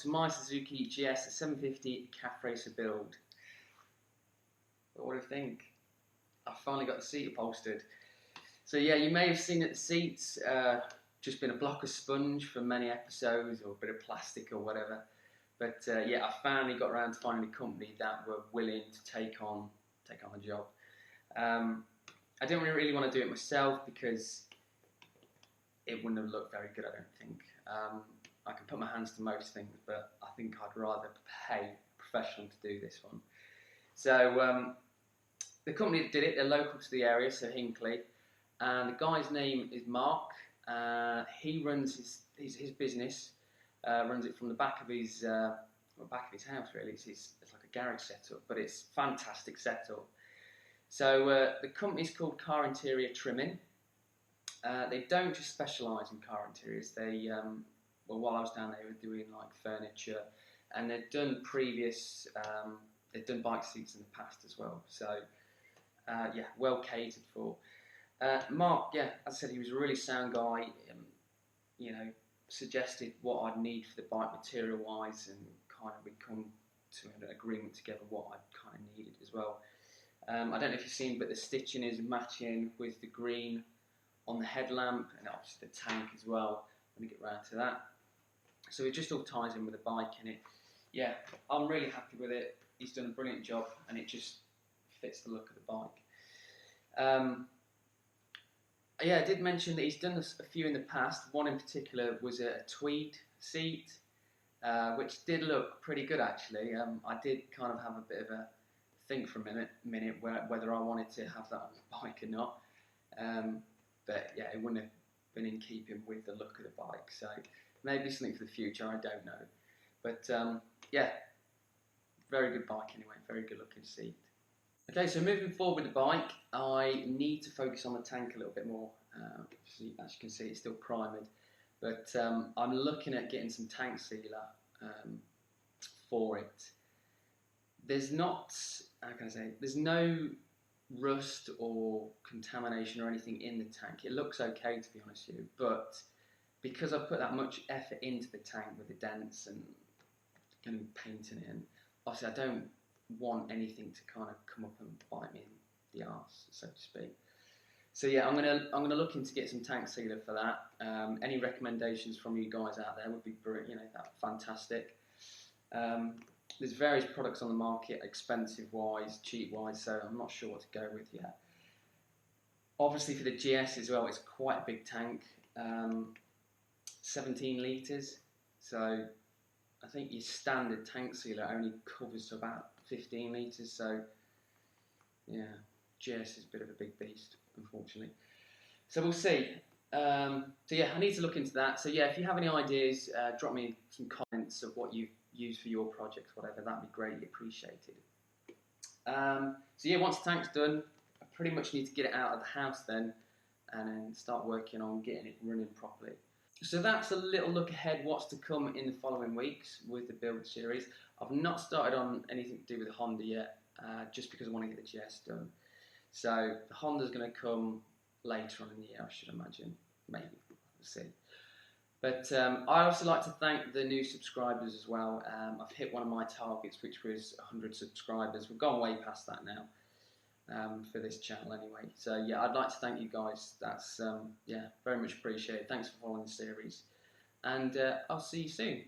to my Suzuki GS, a 750 calf racer build. But what do you think? I finally got the seat upholstered. So yeah, you may have seen that the seats just been a block of sponge for many episodes, or a bit of plastic or whatever. But yeah, I finally got around to finding a company that were willing to take on the job. I didn't really want to do it myself because it wouldn't have looked very good, I don't think. I can put my hands to most things, but I think I'd rather pay a professional to do this one. So the company that did it, they're local to the area, so Hinckley, and the guy's name is Mark. He runs his business, runs it from the back of his house, really. It's like a garage setup, but it's fantastic setup. So the company's called Car Interior Trimming. They don't just specialise in car interiors. They well, while I was down there, they were doing like furniture, and they've done they've done bike seats in the past as well. So yeah, well catered for. Mark, yeah, as I said, he was a really sound guy. You know, suggested what I'd need for the bike material-wise, and kind of we come to an agreement together what I kind of needed as well. I don't know if you've seen, but the stitching is matching with the green on the headlamp, and obviously the tank as well. Let me get round to that. So it just all ties in with the bike, and yeah, I'm really happy with it. He's done a brilliant job, and it just fits the look of the bike. Yeah, I did mention that he's done a few in the past. One in particular was a tweed seat, which did look pretty good actually. I did kind of have a bit of a think for a minute whether I wanted to have that on the bike or not. But yeah, it wouldn't have been in keeping with the look of the bike. So maybe something for the future, I don't know. But yeah, very good bike anyway, very good looking seat. Okay, so moving forward with the bike, I need to focus on the tank a little bit more. As you can see, it's still primed, but I'm looking at getting some tank sealer for it. There's not, how can I say, there's no rust or contamination or anything in the tank. It looks okay, to be honest with you, but because I put that much effort into the tank with the dents and painting it, and obviously I don't want anything to kind of come up and bite me in the arse, so to speak. So yeah, I'm gonna look into get some tank sealer for that. Any recommendations from you guys out there would be brilliant. You know, that's fantastic. There's various products on the market, expensive wise, cheap wise, so I'm not sure what to go with yet. Obviously for the GS as well, it's quite a big tank, 17 litres, so I think your standard tank sealer only covers to about 15 litres, so yeah, GS is a bit of a big beast, unfortunately. So we'll see. So yeah, I need to look into that. So yeah, if you have any ideas, drop me some comments of what you've used for your projects, whatever, that'd be greatly appreciated. So yeah, once the tank's done, I pretty much need to get it out of the house then, and then start working on getting it running properly. So that's a little look ahead what's to come in the following weeks with the build series. I've not started on anything to do with the Honda yet, just because I want to get the GS done. So the Honda's going to come later on in the year, I should imagine. Maybe, we'll see. But I also like to thank the new subscribers as well. I've hit one of my targets, which was 100 subscribers. We've gone way past that now for this channel anyway. So yeah, I'd like to thank you guys. That's yeah, very much appreciated. Thanks for following the series, and I'll see you soon.